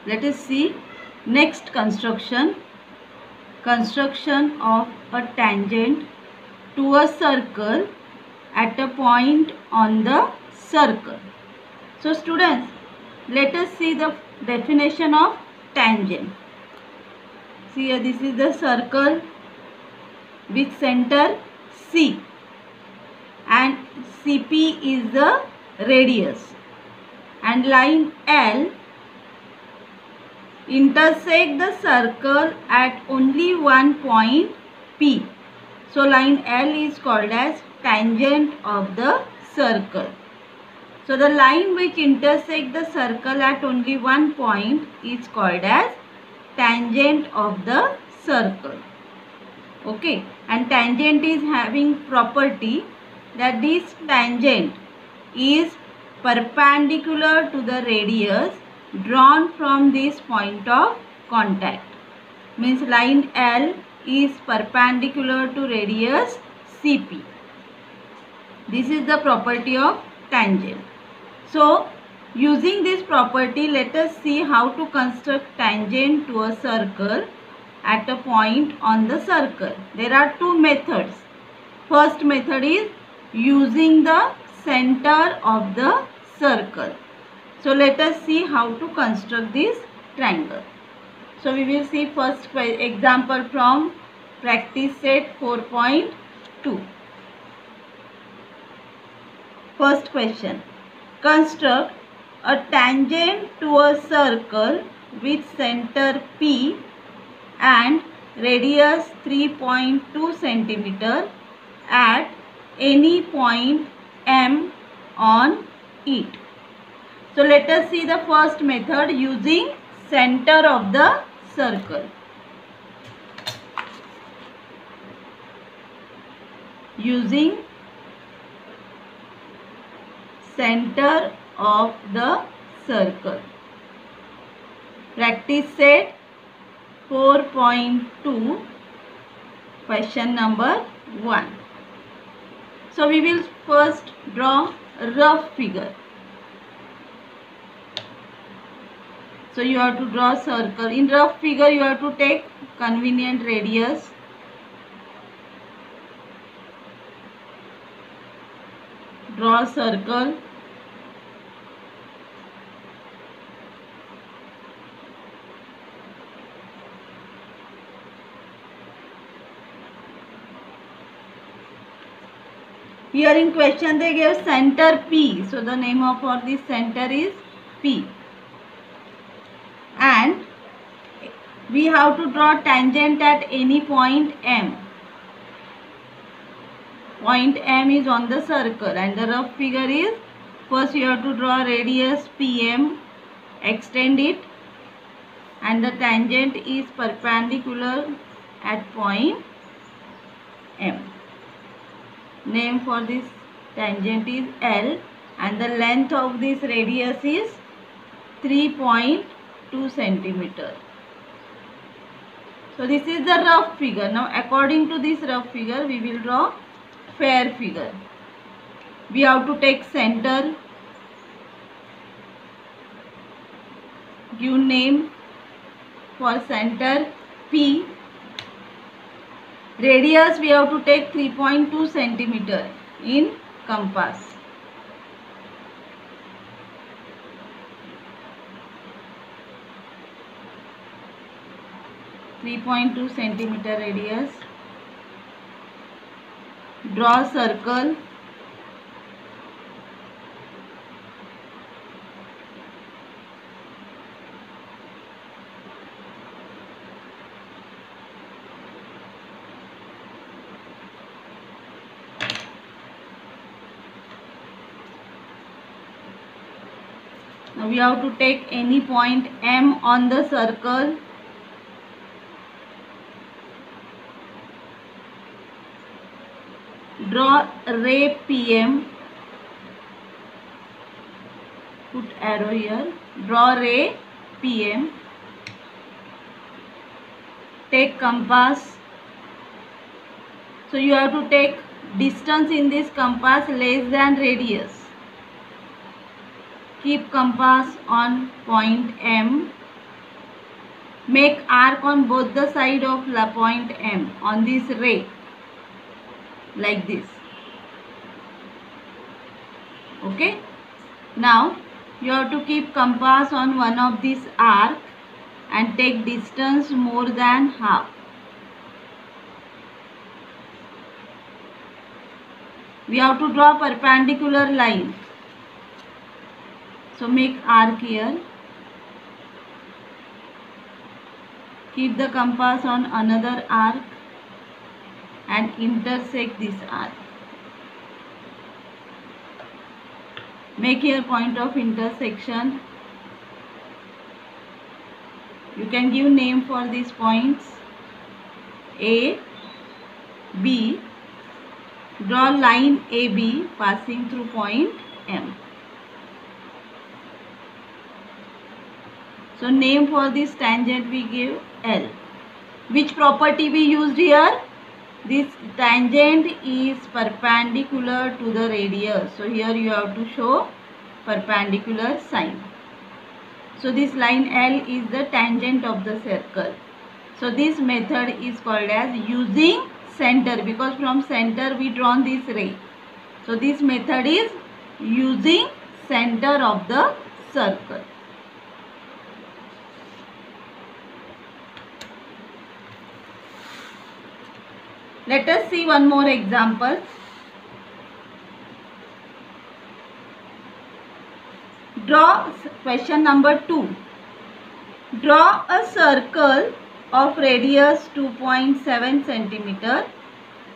Let us see next construction. Construction of a tangent to a circle at a point on the circle. So students, let us see the definition of tangent. See here, this is the circle with center C and CP is the radius, and line L intersect the circle at only one point P. So line L is called as tangent of the circle. So the line which intersect the circle at only one point is called as tangent of the circle. Okay, and tangent is having property that this tangent is perpendicular to the radius drawn from this point of contact. Means line L is perpendicular to radius CP. This is the property of tangent. So using this property, let us see how to construct tangent to a circle at a point on the circle. There are two methods. First method is using the center of the circle. So let us see how to construct this triangle. So we will see first example from practice set 4.2. First question. Construct a tangent to a circle with center P and radius 3.2 cm at any point M on it. So let us see the first method using center of the circle. Using center of the circle. Practice set 4.2, question number 1. So we will first draw a rough figure. So you have to draw a circle. In rough figure you have to take convenient radius. Draw a circle. Here in question they gave center P. So the name of for this center is P. And we have to draw tangent at any point M. Point M is on the circle and the rough figure is, first you have to draw radius PM, extend it, and the tangent is perpendicular at point M. Name for this tangent is L and the length of this radius is 3.2 cm. So this is the rough figure. Now according to this rough figure we will draw fair figure. We have to take center, give name for center P. Radius we have to take 3.2 cm in compass. cm radius. Draw a circle. Now we have to take any point M on the circle. Draw ray PM. Put arrow here. Draw ray PM. Take compass. So you have to take distance in this compass less than radius. Keep compass on point M Make arc on both the side of the point M on this ray, like this. Okay. Now you have to keep compass on one of these arc and take distance more than half. We have to draw perpendicular line. So make arc here. Keep the compass on another arc and intersect this arc. Make here point of intersection. You can give name for these points. A, B. Draw line AB passing through point M. So name for this tangent we give L. Which property we used here? This tangent is perpendicular to the radius. So here you have to show perpendicular sign. So this line L is the tangent of the circle. So this method is called as using center, because from center we drawn this ray. So this method is using center of the circle. Let us see one more example. Draw question number 2. Draw a circle of radius 2.7 centimeter.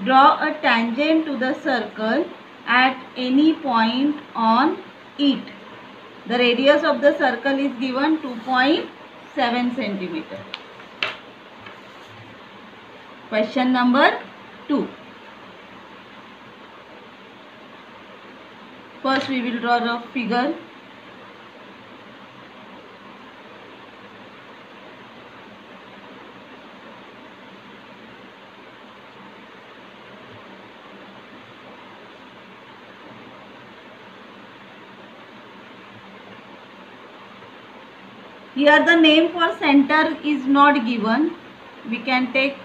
Draw a tangent to the circle at any point on it. The radius of the circle is given 2.7 centimeter. Question number 2. First we will draw a figure. Here the name for center is not given. We can take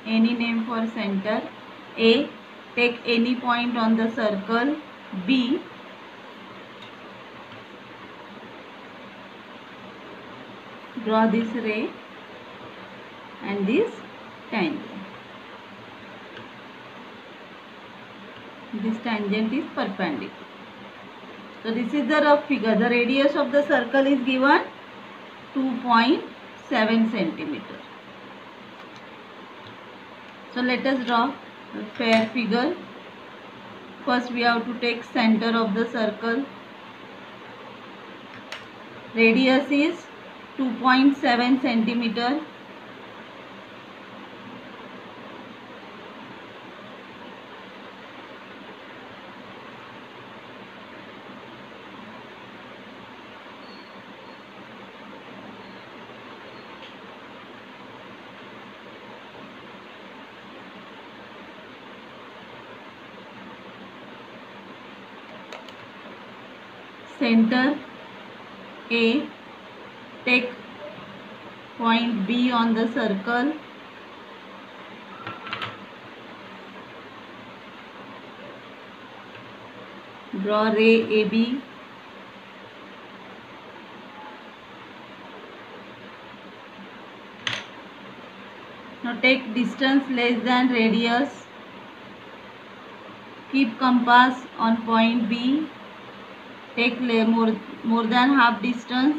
any name for center. A, take any point on the circle. B, draw this ray and this tangent. This tangent is perpendicular. So this is the rough figure. The radius of the circle is given 2.7 centimeter. So let us draw a fair figure. First we have to take center of the circle. Radius is 2.7 centimeter. Center A, take point B on the circle. Draw ray AB. Now take distance less than radius. Keep compass on point B. Take more than half distance.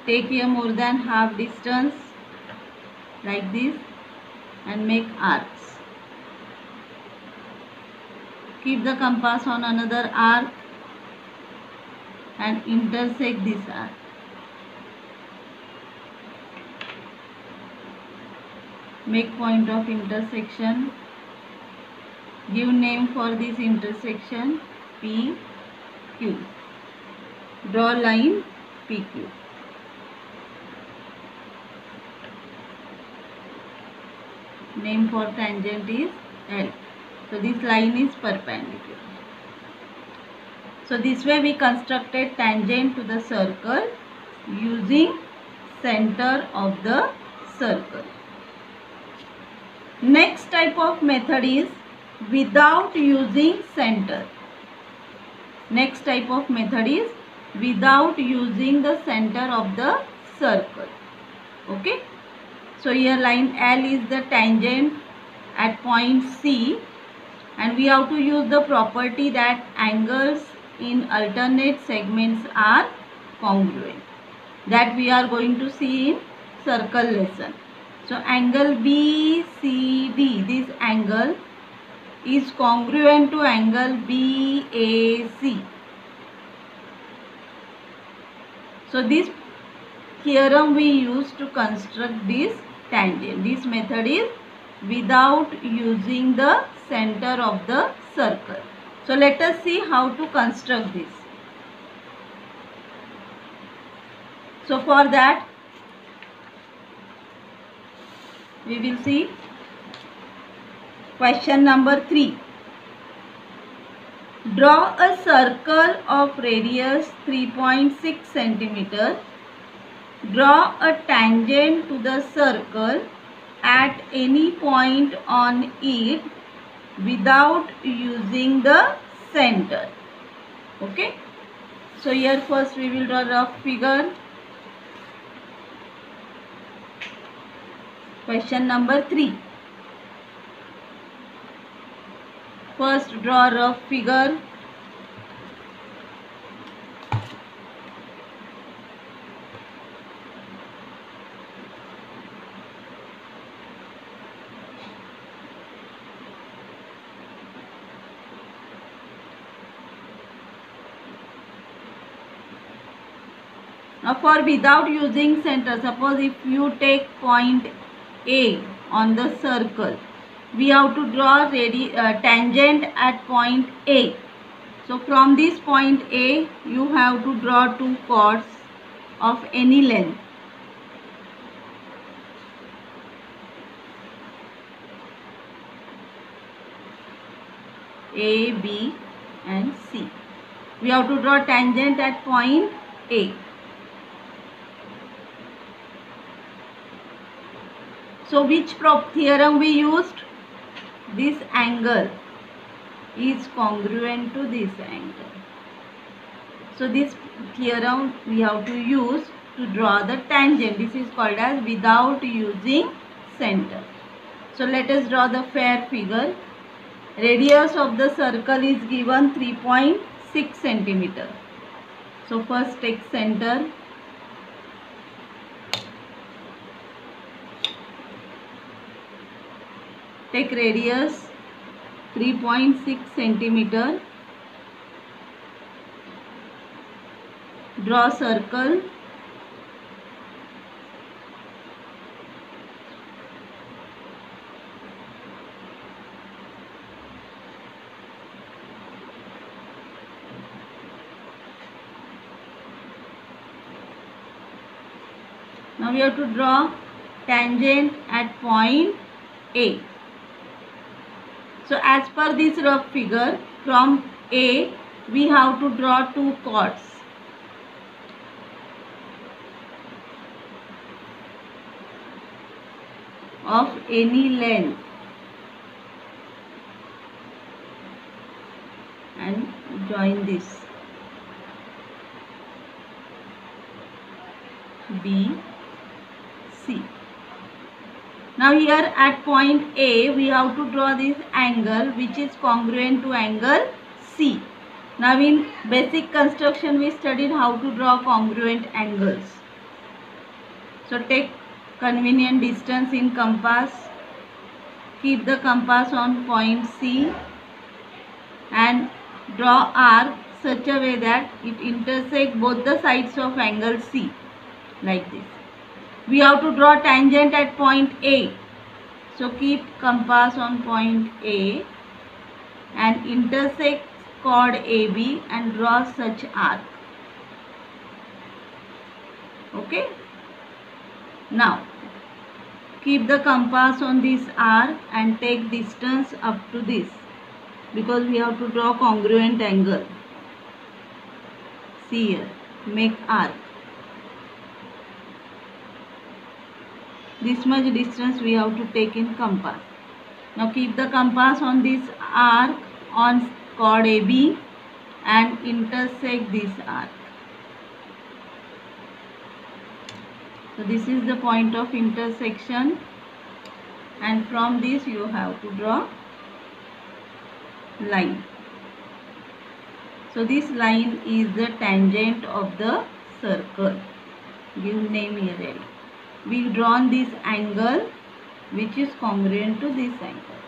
Take here more than half distance like this and make arcs. Keep the compass on another arc and intersect this arc. Make point of intersection. Give name for this intersection P, Q. Draw line PQ. Name for tangent is L. So this line is perpendicular. So this way we constructed tangent to the circle using center of the circle. Next type of method is without using center. Next type of method is without using the center of the circle. Okay. So here line L is the tangent at point C, and we have to use the property that angles in alternate segments are congruent. That we are going to see in circle lesson. So angle BCD, this angle is congruent to angle BAC. So this theorem we use to construct this tangent. This method is without using the center of the circle. So let us see how to construct this. So for that we will see question number 3. Draw a circle of radius 3.6 cm. Draw a tangent to the circle at any point on it without using the center. Okay. So here first we will draw a rough figure. Question number 3. First draw a rough figure. Now for without using center, suppose if you take point A on the circle, we have to draw tangent at point A. So from this point A, you have to draw two chords of any length. A, B and C. We have to draw tangent at point A. So which theorem we used? This angle is congruent to this angle. So this theorem we have to use to draw the tangent. This is called as without using center. So let us draw the fair figure. Radius of the circle is given 3.6 cm. So first take center. Take radius 3.6 cm. Draw circle. Now we have to draw tangent at point A. So as per this rough figure, from A we have to draw two chords. Of any length and join this B, C. Now here at point A we have to draw this angle which is congruent to angle C. Now in basic construction we studied how to draw congruent angles. So take convenient distance in compass. Keep the compass on point C and draw arc such a way that it intersects both the sides of angle C, like this. We have to draw tangent at point A. So keep compass on point A and intersect chord AB and draw such arc. Okay. Now keep the compass on this arc and take distance up to this. because we have to draw congruent angle. See here, make arc. This much distance we have to take in compass. Now keep the compass on this arc on chord AB and intersect this arc. So this is the point of intersection, and from this you have to draw line. So this line is the tangent of the circle. Give name here L. We drawn this angle which is congruent to this angle.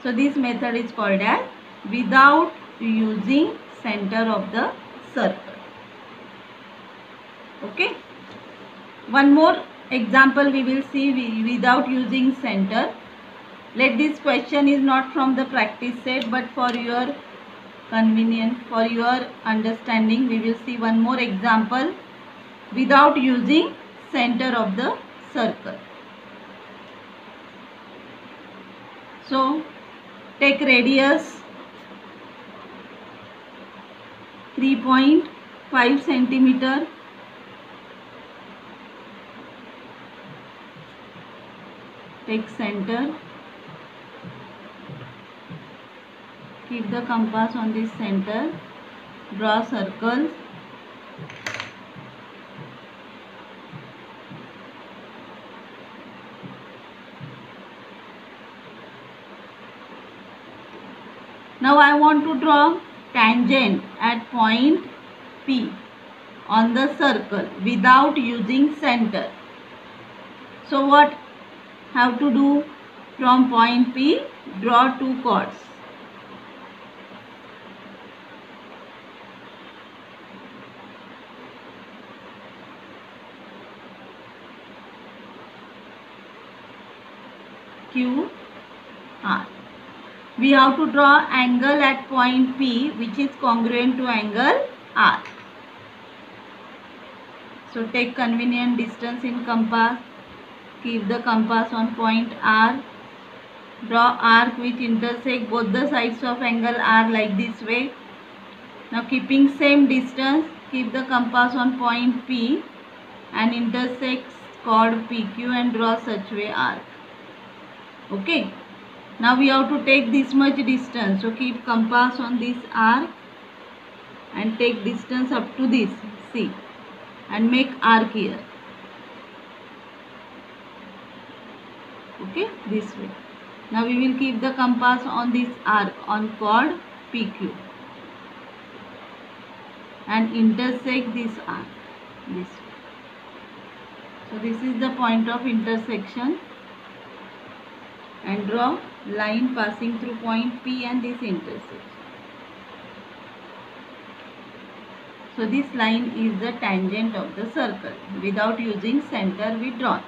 So this method is called as without using center of the circle. Okay. One more example we will see without using center. Let this question is not from the practice set, but for your convenience, for your understanding, we will see one more example without using center of the circle. So take radius 3.5 centimeter. Take center. Keep the compass on this center. Draw circles. Now I want to draw tangent at point P on the circle without using center. So what have to do? From point P, draw two chords. Q, R. We have to draw angle at point P which is congruent to angle R. So take convenient distance in compass. Keep the compass on point R. Draw arc which intersect both the sides of angle R like this way. Now keeping same distance, keep the compass on point P and intersect chord PQ and draw such way arc. Okay. Now we have to take this much distance. So keep compass on this arc and take distance up to this C and make arc here. Okay, this way. Now we will keep the compass on this arc on chord PQ and intersect this arc this way. So this is the point of intersection, and draw line passing through point P and this intersection. So this line is the tangent of the circle. Without using center we draw.